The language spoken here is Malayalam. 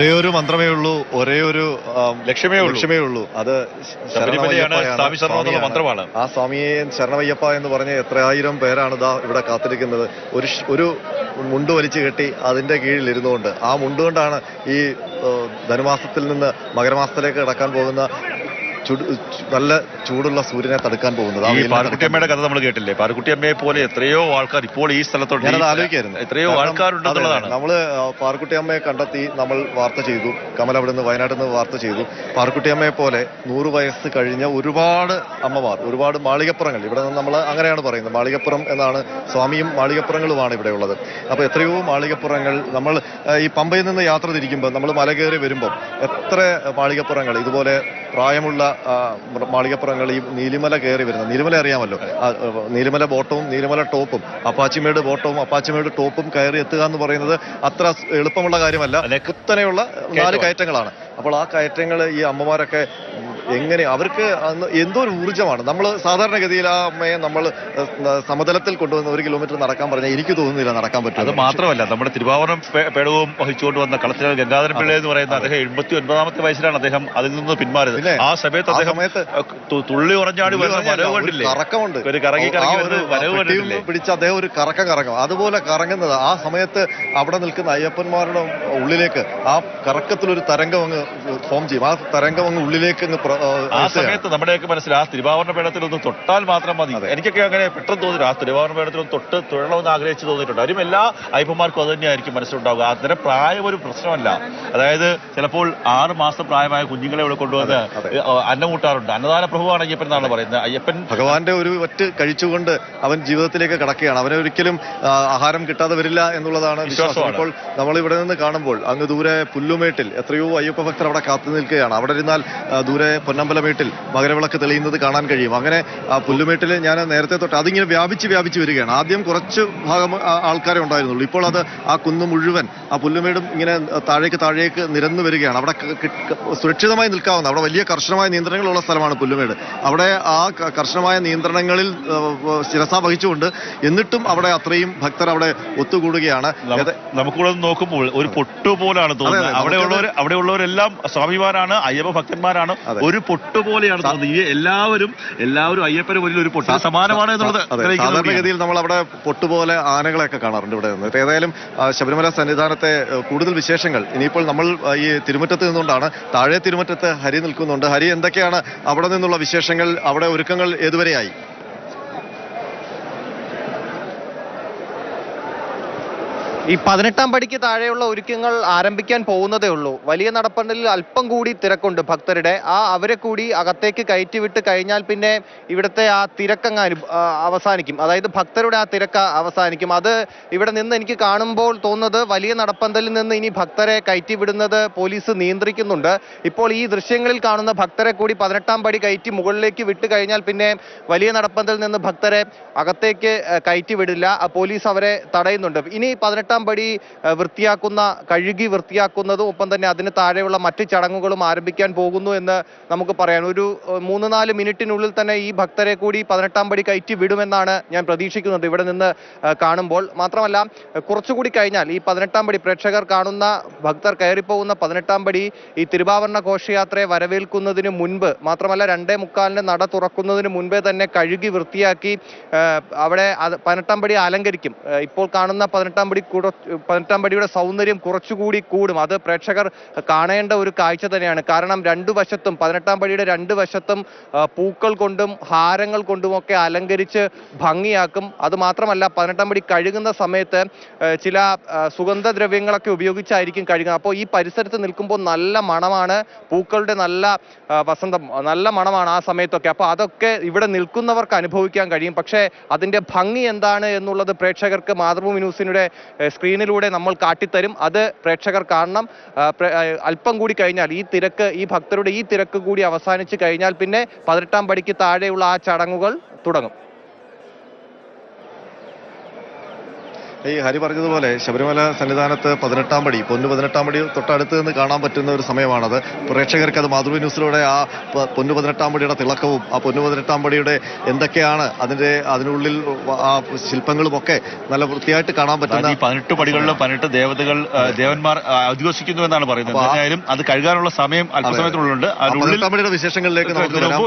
ഒരേ ഒരു മന്ത്രമേ ഉള്ളൂ, ഒരേ ഒരു ലക്ഷ്യമേ ഉള്ളൂ. അത് മന്ത്രമാണ്. ആ സ്വാമിയെ ശരണമയ്യപ്പ എന്ന് പറഞ്ഞ് എത്രയായിരം പേരാണ് ഇവിടെ കാത്തിരിക്കുന്നത്. ഒരു മുണ്ട് വലിച്ചു കെട്ടി അതിന്റെ കീഴിൽ ഇരുന്നുകൊണ്ട്, ആ മുണ്ടുകൊണ്ടാണ് ഈ ധനുമാസത്തിൽ നിന്ന് മകരമാസത്തിലേക്ക് കടക്കാൻ പോകുന്ന നല്ല ചൂടുള്ള സൂര്യനെ തടുക്കാൻ പോകുന്നത്. ഈ പാറുക്കുട്ടിയമ്മയുടെ കഥ നമ്മൾ കേട്ടില്ലേ? പാറുക്കുട്ടിയമ്മയെ പോലെ എത്രയോ ആൾക്കാർ ഇപ്പോൾ ഈ സ്ഥലത്തോട്ട് ആലോചിക്കായിരുന്നു. എത്രയോ ആൾക്കാരുണ്ടെന്നുള്ളതാണ്. നമ്മള് പാറുക്കുട്ടിയമ്മയെ കണ്ടെത്തി നമ്മൾ വാർത്ത ചെയ്തു. കമൽ അവിടെ നിന്ന് വയനാട്ടിൽ നിന്ന് വാർത്ത ചെയ്തു. പാറുക്കുട്ടിയമ്മയെ പോലെ 100 വയസ്സ് കഴിഞ്ഞ ഒരുപാട് അമ്മമാർ, ഒരുപാട് മാളികപ്പുറങ്ങൾ, ഇവിടെ നിന്ന് നമ്മൾ അങ്ങനെയാണ് പറയുന്നത്, മാളികപ്പുറം എന്നാണ്. സ്വാമിയും മാളികപ്പുറങ്ങളുമാണ് ഇവിടെ ഉള്ളത്. അപ്പൊ എത്രയോ മാളികപ്പുറങ്ങൾ. നമ്മൾ ഈ പമ്പയിൽ നിന്ന് യാത്ര തിരിക്കുമ്പോൾ, നമ്മൾ മല കയറി വരുമ്പോൾ എത്ര മാളികപ്പുറങ്ങൾ, ഇതുപോലെ പ്രായമുള്ള മാളികപ്പുറങ്ങൾ ഈ നീലിമല കയറി വരുന്നത്. നീലിമല അറിയാമല്ലോ, നീലിമല ബോട്ടവും നീലിമല ടോപ്പും, അപ്പാച്ചിമേട് ബോട്ടവും അപ്പാച്ചിമേട് ടോപ്പും കയറി എത്തുക എന്ന് പറയുന്നത് അത്ര എളുപ്പമുള്ള കാര്യമല്ല. കുത്തനെയുള്ള 4 കയറ്റങ്ങളാണ്. അപ്പോൾ ആ കയറ്റങ്ങൾ ഈ അമ്മമാരൊക്കെ എങ്ങനെ, അവർക്ക് എന്തോ ഒരു ഊർജ്ജമാണ്. നമ്മൾ സാധാരണഗതിയിൽ ആ അമ്മയെ നമ്മൾ സമതലത്തിൽ കൊണ്ടുവന്ന് 1 കിലോമീറ്റർ നടക്കാൻ പറഞ്ഞാൽ എനിക്ക് തോന്നുന്നില്ല നടക്കാൻ പറ്റും. അത് മാത്രമല്ല, നമ്മുടെ തിരുവാഭരണം പേടവും വഹിച്ചുകൊണ്ട് വന്ന കളത്തിൽ ഗംഗാധരൻ പിള്ള എന്ന് പറയുന്ന അദ്ദേഹം 89ാമത്തെ വയസ്സിലാണ് അദ്ദേഹം അതിൽ നിന്ന് പിന്മാറിയത്. ആ സമയത്ത് അദ്ദേഹം തുള്ളി ഉറഞ്ഞാടി കണ്ടില്ലേ? കറക്കമുണ്ട്, പിടിച്ച് അദ്ദേഹം ഒരു കറക്കം. അതുപോലെ കറങ്ങുന്നത് ആ സമയത്ത് അവിടെ നിൽക്കുന്ന അയ്യപ്പന്മാരുടെ ഉള്ളിലേക്ക് ആ കറക്കത്തിലൊരു തരംഗം അങ്ങ് ഫോം ചെയ്യും. ആ തരംഗം അങ്ങ് ഉള്ളിലേക്ക് ആ സമയത്ത് നമ്മുടെയൊക്കെ മനസ്സിൽ ആ തിരുവാഭരണ പേടത്തിൽ ഒന്ന് തൊട്ടാൽ മാത്രം മതി. എനിക്കൊക്കെ അങ്ങനെ പെട്ടെന്ന് തോന്നില്ല. ആ തിരുവാഭരണ പേടത്തിൽ ഒന്ന് തൊഴണമെന്ന് ആഗ്രഹിച്ച് തോന്നിയിട്ടുണ്ട്. അതിലും എല്ലാ അയ്യപ്പന്മാർക്കും അത് തന്നെയായിരിക്കും മനസ്സിലുണ്ടാവുക. അന്നേരം പ്രായം ഒരു പ്രശ്നമല്ല. അതായത് ചിലപ്പോൾ 6 മാസം പ്രായമായ കുഞ്ഞുങ്ങളെ ഇവിടെ കൊണ്ടുവന്ന് അന്നമൂട്ടാറുണ്ട്. അന്നദാന പ്രഭുവാണ് അയ്യപ്പൻ എന്നാണ് പറയുന്നത്. അയ്യപ്പൻ ഭഗവാന്റെ ഒരു ഒറ്റ കഴിച്ചുകൊണ്ട് അവൻ ജീവിതത്തിലേക്ക് കടക്കുകയാണ്. അവനെ ഒരിക്കലും ആഹാരം കിട്ടാതെ വരില്ല എന്നുള്ളതാണ് വിശ്വാസം. ഇപ്പോൾ നമ്മൾ ഇവിടെ നിന്ന് കാണുമ്പോൾ അങ്ങ് ദൂരെ പുല്ലുമേട്ടിൽ എത്രയോ അയ്യപ്പ ഭക്തർ അവിടെ കാത്തു നിൽക്കുകയാണ്. അവിടെ ഇരുന്നാൽ ദൂരെ പൊന്നമ്പലമേട്ടിൽ മകരവിളക്ക് തെളിയുന്നത് കാണാൻ കഴിയും. അങ്ങനെ ആ പുല്ലുമേട്ടിൽ ഞാൻ നേരത്തെ തൊട്ട് അതിങ്ങനെ വ്യാപിച്ച് വരികയാണ്. ആദ്യം കുറച്ച് ഭാഗം ആൾക്കാരെ ഉണ്ടായിരുന്നുള്ളൂ. ഇപ്പോൾ അത് ആ കുന്ന് മുഴുവൻ, ആ പുല്ലുമേടും ഇങ്ങനെ താഴേക്ക് നിരന്നു വരികയാണ്. അവിടെ സുരക്ഷിതമായി നിൽക്കാവുന്ന, അവിടെ വലിയ കർശനമായ നിയന്ത്രണങ്ങളുള്ള സ്ഥലമാണ് പുല്ലുമേട്. അവിടെ ആ കർശനമായ നിയന്ത്രണങ്ങളിൽ ശിരസ വഹിച്ചുകൊണ്ട് എന്നിട്ടും അവിടെ അത്രയും ഭക്തർ അവിടെ ഒത്തുകൂടുകയാണ്. നമുക്കിവിടെ നോക്കുമ്പോൾ ഒരു പൊട്ടുപോലാണ് തോന്നുന്നത്. അവിടെയുള്ളവരെല്ലാം സ്വാമിമാരാണ്, അയ്യപ്പ ഭക്തന്മാരാണ്. ഒരു പൊട്ടുപോലെയാണ് തോന്നുന്നത്. ഈ എല്ലാവരും അയ്യപ്പന് മുന്നിൽ ഒരു പൊട്ട് സമാനമാണ് എന്നുള്ളത്. സാധാരണഗതിയിൽ നമ്മൾ അവിടെ പൊട്ടുപോലെ ആനകളെയൊക്കെ കാണാറുണ്ട് ഇവിടെ നിന്ന്. ഏതായാലും ശബരിമല സന്നിധാനത്തെ കൂടുതൽ വിശേഷങ്ങൾ ഇനിയിപ്പോൾ നമ്മൾ ഈ തിരുമുറ്റത്ത് നിന്നുകൊണ്ടാണ്. താഴെ തിരുമുറ്റത്ത് ഹരി നിൽക്കുന്നുണ്ട്. ഹരി, എന്തൊക്കെയാണ് അവിടെ നിന്നുള്ള വിശേഷങ്ങൾ? അവിടെ ഒരുക്കങ്ങൾ ഏതുവരെയായി? ഈ 18ാം പടിക്ക് താഴെയുള്ള ഒരുക്കങ്ങൾ ആരംഭിക്കാൻ പോകുന്നതേ ഉള്ളൂ. വലിയ നടപ്പന്തലിൽ അല്പം കൂടി തിരക്കുണ്ട് ഭക്തരുടെ. അവരെ കൂടി അകത്തേക്ക് കയറ്റിവിട്ട് കഴിഞ്ഞാൽ പിന്നെ ഇവിടുത്തെ ആ തിരക്കങ്ങ് അവസാനിക്കും. അതായത് ഭക്തരുടെ ആ തിരക്ക് അവസാനിക്കും. അത് ഇവിടെ നിന്ന് എനിക്ക് കാണുമ്പോൾ തോന്നുന്നത് വലിയ നടപ്പന്തലിൽ നിന്ന് ഇനി ഭക്തരെ കയറ്റിവിടുന്നത് പോലീസ് നിയന്ത്രിക്കുന്നുണ്ട്. ഇപ്പോൾ ഈ ദൃശ്യങ്ങളിൽ കാണുന്ന ഭക്തരെ കൂടി 18ാം പടി കയറ്റി മുകളിലേക്ക് വിട്ട് കഴിഞ്ഞാൽ പിന്നെ വലിയ നടപ്പന്തലിൽ നിന്ന് ഭക്തരെ അകത്തേക്ക് കയറ്റിവിടില്ല. പോലീസ് അവരെ തടയുന്നുണ്ട്. ഇനി 18ാം പടി കഴുകി വൃത്തിയാക്കുന്നതും ഒപ്പം തന്നെ അതിന് താഴെയുള്ള മറ്റ് ചടങ്ങുകളും ആരംഭിക്കാൻ പോകുന്നു എന്ന് നമുക്ക് പറയാം. ഒരു 3-4 മിനിറ്റിനുള്ളിൽ തന്നെ ഈ ഭക്തരെ കൂടി 18ാം പടി കയറ്റി വിടുമെന്നാണ് ഞാൻ പ്രതീക്ഷിക്കുന്നത് ഇവിടെ നിന്ന് കാണുമ്പോൾ. മാത്രമല്ല, കുറച്ചുകൂടി കഴിഞ്ഞാൽ ഈ 18ാം പടി പ്രേക്ഷകർ കാണുന്ന ഭക്തർ കയറിപ്പോകുന്ന 18ാം പടി ഈ തിരുവാഭരണ ഘോഷയാത്രയെ വരവേൽക്കുന്നതിന് മുൻപ്, മാത്രമല്ല 2:45 നട തുറക്കുന്നതിന് മുൻപേ തന്നെ കഴുകി വൃത്തിയാക്കി അവിടെ 18ാം പടി അലങ്കരിക്കും. ഇപ്പോൾ കാണുന്ന 18ാം പടിയുടെ സൗന്ദര്യം കുറച്ചുകൂടി കൂടും. അത് പ്രേക്ഷകർ കാണേണ്ട ഒരു കാഴ്ച തന്നെയാണ്. കാരണം 2 വശത്തും 18ാം പടിയുടെ 2 വശത്തും പൂക്കൾ കൊണ്ടും ഹാരങ്ങൾ കൊണ്ടുമൊക്കെ അലങ്കരിച്ച് ഭംഗിയാക്കും. അത് മാത്രമല്ല, 18ാം പടി കഴുകുന്ന സമയത്ത് ചില സുഗന്ധദ്രവ്യങ്ങളൊക്കെ ഉപയോഗിച്ചായിരിക്കും കഴുകുന്നത്. അപ്പോൾ ഈ പരിസരത്ത് നിൽക്കുമ്പോൾ നല്ല മണമാണ്, പൂക്കളുടെ നല്ല മണമാണ് ആ സമയത്തൊക്കെ. അപ്പോൾ അതൊക്കെ ഇവിടെ നിൽക്കുന്നവർക്ക് അനുഭവിക്കാൻ കഴിയും. പക്ഷേ അതിന്റെ ഭംഗി എന്താണ് എന്നുള്ളത് പ്രേക്ഷകർക്ക് മാതൃഭൂമി ന്യൂസിനുടെ സ്ക്രീനിലൂടെ നമ്മൾ കാട്ടിത്തരും. അത് പ്രേക്ഷകർ കാണണം. അല്പം കൂടി കഴിഞ്ഞാൽ ഈ ഭക്തരുടെ ഈ തിരക്ക് കൂടി അവസാനിച്ച് കഴിഞ്ഞാൽ പിന്നെ 18ാം പടിക്ക് താഴെയുള്ള ആ ചടങ്ങുകൾ തുടങ്ങും. ഈ ഹരി പറഞ്ഞതുപോലെ ശബരിമല സന്നിധാനത്ത് 18-ാം പടി പൊന്നു 18-ാം പടി തൊട്ടടുത്ത് നിന്ന് കാണാൻ പറ്റുന്ന ഒരു സമയമാണത്. പ്രേക്ഷകർക്ക് അത് മാതൃഭൂമി ന്യൂസിലൂടെ ആ പൊന്നു 18-ാം പടിയുടെ തിളക്കവും ആ പൊന്നു 18-ാം പടിയുടെ എന്തൊക്കെയാണ് അതിനുള്ളിൽ ആ ശില്പങ്ങളും ഒക്കെ നല്ല വൃത്തിയായിട്ട് കാണാൻ പറ്റുന്ന 18 പടികളിലും 18 ദേവന്മാർ അധിവസിക്കുന്നു എന്നാണ് പറയുന്നത്. എന്തായാലും അത് കഴുകാനുള്ള സമയം അല്പസമയത്തിനുള്ളിലുണ്ട്. 18-ാം പടിയുടെ വിശേഷങ്ങളിലേക്ക് നമുക്ക് വരാം.